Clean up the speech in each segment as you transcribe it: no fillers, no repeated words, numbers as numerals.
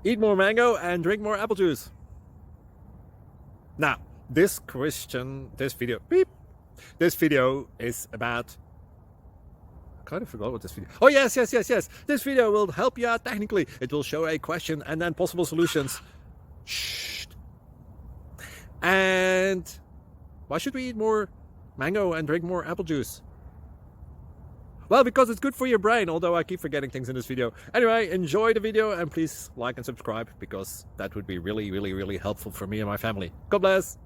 Eat more mango and drink more apple juice. Now, this video is about, I kind of forgot what this video. Oh, yes. This video will help you out technically. It will show a question and then possible solutions. Shh. And why should we eat more mango and drink more apple juice? Well, because it's good for your brain, although I keep forgetting things in this video. Anyway, enjoy the video and please like and subscribe, because that would be really helpful for me and my family. God bless!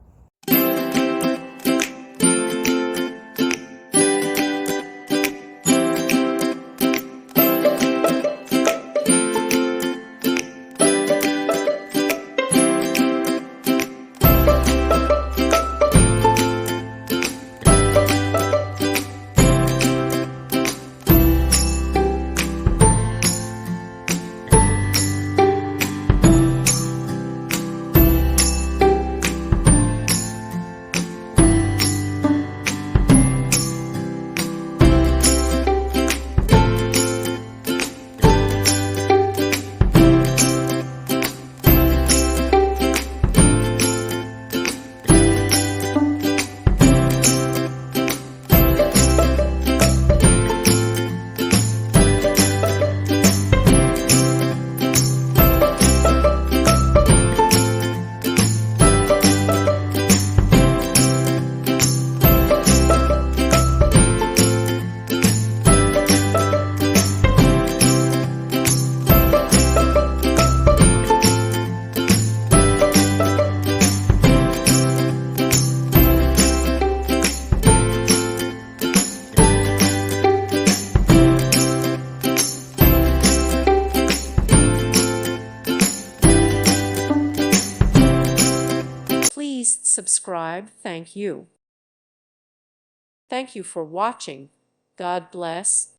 Please subscribe. Thank you. Thank you for watching. God bless.